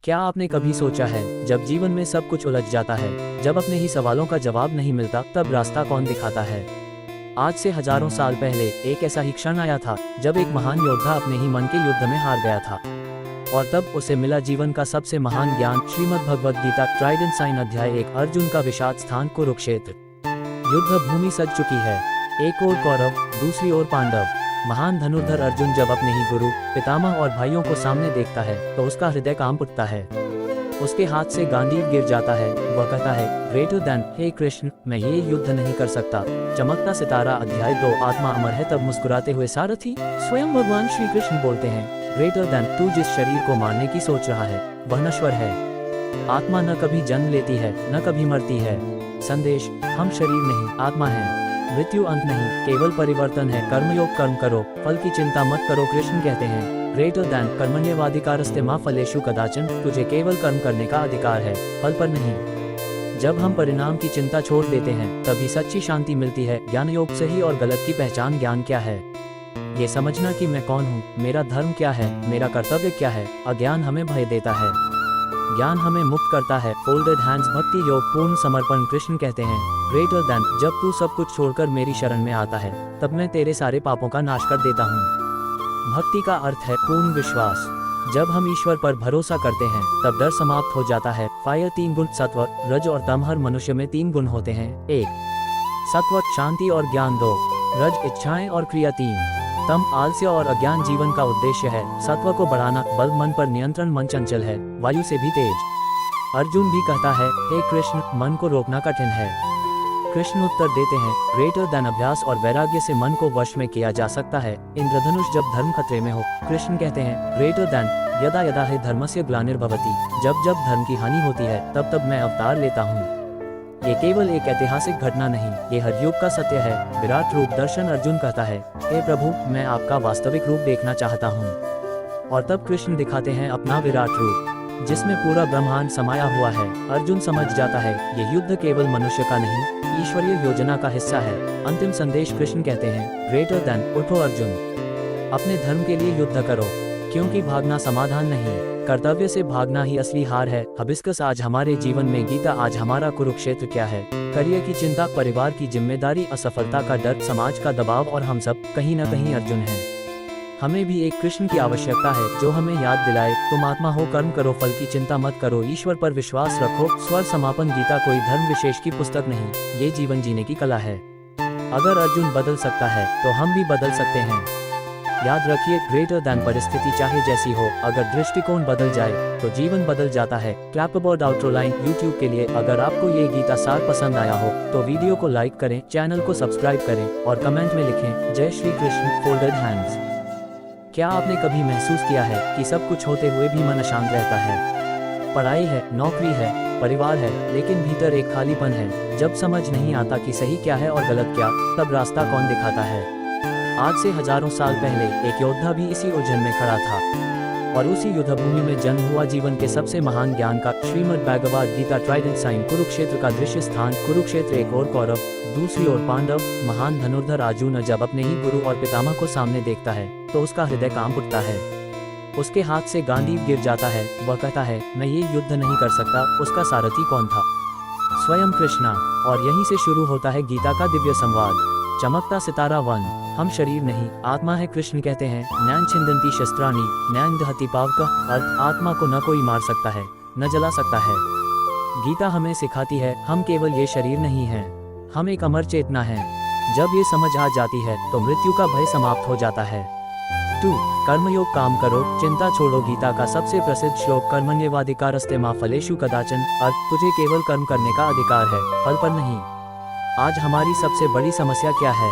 क्या आपने कभी सोचा है, जब जीवन में सब कुछ उलझ जाता है, जब अपने ही सवालों का जवाब नहीं मिलता, तब रास्ता कौन दिखाता है? आज से हजारों साल पहले एक ऐसा ही क्षण आया था, जब एक महान योद्धा अपने ही मन के युद्ध में हार गया था। और तब उसे मिला जीवन का सबसे महान ज्ञान, श्रीमद् भगवद गीता ट्राइडेंट साइन अध्याय 1। अर्जुन का विषाद स्थान कुरुक्षेत्र। युद्ध भूमि सज चुकी है। एक ओर कौरव, दूसरी ओर पांडव। महान धनुर्धर अर्जुन जब अपने ही गुरु, पितामह और भाइयों को सामने देखता है तो उसका हृदय कांप उठता है। उसके हाथ से गांडीव गिर जाता है। वह कहता है, ग्रेटर देन, हे कृष्ण, मैं ये युद्ध नहीं कर सकता। चमकता सितारा अध्याय 2। आत्मा अमर है। तब मुस्कुराते हुए सारथी स्वयं भगवान श्री कृष्ण बोलते हैं, ग्रेटर देन, तू जिस शरीर को मारने की सोच रहा है वह नश्वर है। आत्मा न कभी जन्म लेती है, न कभी मरती है। संदेश, हम शरीर नहीं, आत्मा है। मृत्यु अंत नहीं, केवल परिवर्तन है। कर्मयोग, कर्म करो, फल की चिंता मत करो। कृष्ण कहते हैं, ग्रेटर देन कर्मण्येवाधिकारस्ते मा फलेषु कदाचन, तुझे केवल कर्म करने का अधिकार है, फल पर नहीं। जब हम परिणाम की चिंता छोड़ देते हैं तभी सच्ची शांति मिलती है। ज्ञान योग, सही और गलत की पहचान। ज्ञान क्या है? ये समझना कि मैं कौन हूँ, मेरा धर्म क्या है, मेरा कर्तव्य क्या है। अज्ञान हमें भय देता है, ज्ञान हमें मुक्त करता है। फोल्डेड हैंड्स, भक्ति योग, पूर्ण समर्पण। कृष्ण कहते हैं, ग्रेटर देन, जब तू सब कुछ छोड़कर मेरी शरण में आता है तब मैं तेरे सारे पापों का नाश कर देता हूँ। भक्ति का अर्थ है पूर्ण विश्वास। जब हम ईश्वर पर भरोसा करते हैं तब डर समाप्त हो जाता है। फायर 3 गुण, सत्व, रज और तम। हर मनुष्य में 3 गुण होते हैं। 1 सत्व, शांति और ज्ञान। 2 रज, इच्छाएं और क्रिया। 3 तम, आलस्य और अज्ञान। जीवन का उद्देश्य है सत्व को बढ़ाना, बल, मन पर नियंत्रण। मन चंचल है, वायु से भी तेज। अर्जुन भी कहता है, हे कृष्ण, मन को रोकना कठिन है। कृष्ण उत्तर देते हैं, ग्रेटर देन, अभ्यास और वैराग्य से मन को वश में किया जा सकता है। इंद्रधनुष, जब धर्म खतरे में हो। कृष्ण कहते हैं, ग्रेटर देन, यदा यदा हि धर्मस्य ग्लानिर्भवति, जब जब धर्म की हानि होती है तब तब मैं अवतार लेता हूँ। ये केवल एक ऐतिहासिक घटना नहीं, ये हर युग का सत्य है। विराट रूप दर्शन। अर्जुन कहता है, हे प्रभु, मैं आपका वास्तविक रूप देखना चाहता हूँ। और तब कृष्ण दिखाते हैं अपना विराट रूप, जिसमें पूरा ब्रह्मांड समाया हुआ है। अर्जुन समझ जाता है, ये युद्ध केवल मनुष्य का नहीं, ईश्वरीय योजना का हिस्सा है। अंतिम संदेश। कृष्ण कहते हैं, ग्रेटर देन, उठो अर्जुन, अपने धर्म के लिए युद्ध करो, क्योंकि भागना समाधान नहीं, कर्तव्य से भागना ही असली हार है। हबिस्कस आज हमारे जीवन में गीता। आज हमारा कुरुक्षेत्र क्या है? करियर की चिंता, परिवार की जिम्मेदारी, असफलता का डर, समाज का दबाव, और हम सब कहीं न कहीं अर्जुन हैं। हमें भी एक कृष्ण की आवश्यकता है जो हमें याद दिलाए, तुम आत्मा हो, कर्म करो, फल की चिंता मत करो, ईश्वर पर विश्वास रखो। स्वर समापन। गीता कोई धर्म विशेष की पुस्तक नहीं, ये जीवन जीने की कला है। अगर अर्जुन बदल सकता है तो हम भी बदल सकते हैं। याद रखिए, ग्रेटर देन, परिस्थिति चाहे जैसी हो, अगर दृष्टिकोण बदल जाए तो जीवन बदल जाता है। Clap about outro line. YouTube के लिए अगर आपको ये गीता सार पसंद आया हो तो वीडियो को लाइक करें, चैनल को सब्सक्राइब करें और कमेंट में लिखें, जय श्री कृष्ण। Folded hands. क्या आपने कभी महसूस किया है कि सब कुछ होते हुए भी मन अशांत रहता है? पढ़ाई है, नौकरी है, परिवार है, लेकिन भीतर एक खालीपन है। जब समझ नहीं आता कि सही क्या है और गलत क्या, तब रास्ता कौन दिखाता है? आज से हजारों साल पहले एक योद्धा भी इसी उलझन में खड़ा था, और उसी युद्ध भूमि में जन्म हुआ जीवन के सबसे महान ज्ञान का। Shrimad Bhagavad Gita trident sign. कुरुक्षेत्र का दृश्य स्थान। कुरुक्षेत्र, एक ओर कौरव, दूसरी ओर पांडव। महान धनुर्धर अर्जुन जब अपने ही गुरु और पितामह को सामने देखता है तो उसका हृदय कांप उठता है। उसके हाथ से गांडीव गिर जाता है। वह कहता है, मैं ये युद्ध नहीं कर सकता। उसका सारथी कौन था? स्वयं कृष्णा। और यहीं से शुरू होता है गीता का दिव्य संवाद। चमकता सितारा 1। हम शरीर नहीं, आत्मा है। कृष्ण कहते हैं, न्यान छिंदन्ति शस्त्राणि न्यान दहति पावकः। अर्थ, आत्मा को न कोई मार सकता है, न जला सकता है। गीता हमें सिखाती है, हम केवल ये शरीर नहीं हैं, हम एक अमर चेतना है। जब ये समझ आ जाती है तो मृत्यु का भय समाप्त हो जाता है। 2 कर्मयोग, काम करो, चिंता छोड़ो। गीता का सबसे प्रसिद्ध श्लोक, कर्मण्येवाधिकारस्ते मा फलेषु कदाचन। अर्थ, तुझे केवल कर्म करने का अधिकार है, फल पर नहीं। आज हमारी सबसे बड़ी समस्या क्या है?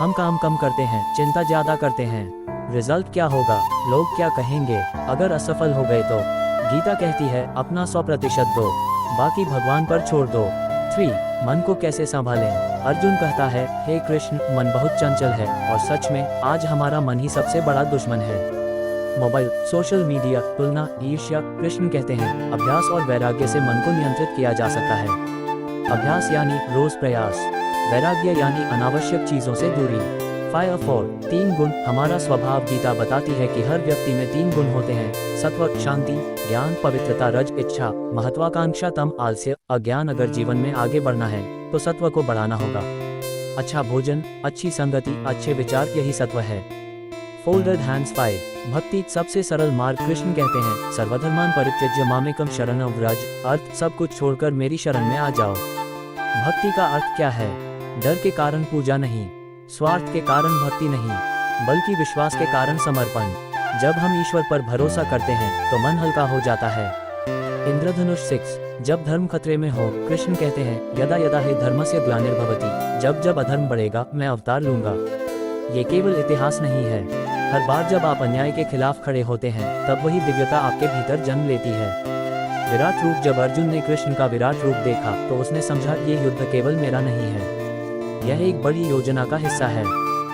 हम काम कम करते हैं, चिंता ज्यादा करते हैं। रिजल्ट क्या होगा? लोग क्या कहेंगे अगर असफल हो गए तो? गीता कहती है, अपना 100% दो, बाकी भगवान पर छोड़ दो। 3 मन को कैसे संभालें? अर्जुन कहता है, हे कृष्ण, मन बहुत चंचल है, और सच में आज हमारा मन ही सबसे बड़ा दुश्मन है। मोबाइल, सोशल मीडिया, तुलना, ईर्ष्या। कृष्ण कहते हैं, अभ्यास और वैराग्य से मन को नियंत्रित किया जा सकता है। अभ्यास यानी रोज प्रयास, वैराग्य यानी अनावश्यक चीजों से दूरी। फायर 4 3 गुण। हमारा स्वभाव। गीता बताती है कि हर व्यक्ति में 3 गुण होते हैं, सत्व, शांति, ज्ञान, पवित्रता, रज, इच्छा, महत्वाकांक्षा, तम, आलस्य, अज्ञान। अगर जीवन में आगे बढ़ना है तो सत्व को बढ़ाना होगा। अच्छा भोजन, अच्छी संगति, अच्छे विचार, यही सत्व है। फोल्डेड हैंड्स 5 भक्ति सबसे सरल मार्ग। कृष्ण कहते हैं सर्वधर्मान परित्यज्य मामेकम शरणं व्रज। अर्थ सब कुछ छोड़कर मेरी शरण में आ जाओ। भक्ति का अर्थ क्या है? डर के कारण पूजा नहीं, स्वार्थ के कारण भक्ति नहीं, बल्कि विश्वास के कारण समर्पण। जब हम ईश्वर पर भरोसा करते हैं तो मन हल्का हो जाता है। इंद्रधनुष 6 जब धर्म खतरे में हो, कृष्ण कहते हैं यदा यदा हि धर्मस्य ग्लानिर्भवति। जब जब अधर्म बढ़ेगा मैं अवतार लूंगा। ये केवल इतिहास नहीं है, हर बार जब आप अन्याय के खिलाफ खड़े होते हैं तब वही दिव्यता आपके भीतर जन्म लेती है। विराट रूप। जब अर्जुन ने कृष्ण का विराट रूप देखा तो उसने समझा ये युद्ध केवल मेरा नहीं है, यह एक बड़ी योजना का हिस्सा है।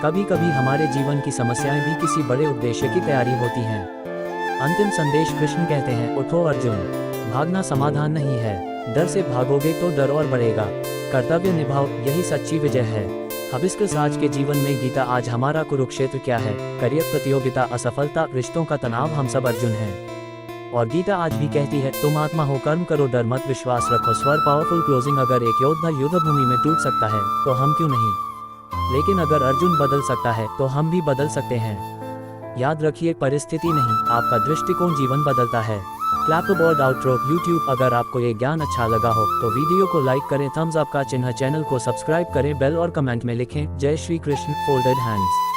कभी कभी हमारे जीवन की समस्याएं भी किसी बड़े उद्देश्य की तैयारी होती हैं। अंतिम संदेश। कृष्ण कहते हैं उठो अर्जुन, भागना समाधान नहीं है, डर से भागोगे तो डर और बढ़ेगा। कर्तव्य निभाओ, यही सच्ची विजय है। हबिस्कस आज के जीवन में गीता। आज हमारा कुरुक्षेत्र क्या है? करियर, प्रतियोगिता, असफलता, रिश्तों का तनाव। हम सब अर्जुन हैं। और गीता आज भी कहती है तुम आत्मा हो, कर्म करो, डर मत, विश्वास रखो, स्वर। Powerful closing. अगर एक योद्धा युद्ध भूमि में टूट सकता है तो हम क्यों नहीं? लेकिन अगर अर्जुन बदल सकता है तो हम भी बदल सकते हैं। याद रखिए परिस्थिति नहीं, आपका दृष्टिकोण जीवन बदलता है। Clapboard outro. यूट्यूब। अगर आपको ये ज्ञान अच्छा लगा हो तो वीडियो को लाइक करें, थम्स अप का चिन्ह, चैनल को सब्सक्राइब करें, बेल और कमेंट में लिखें जय श्री कृष्ण। Folded hands.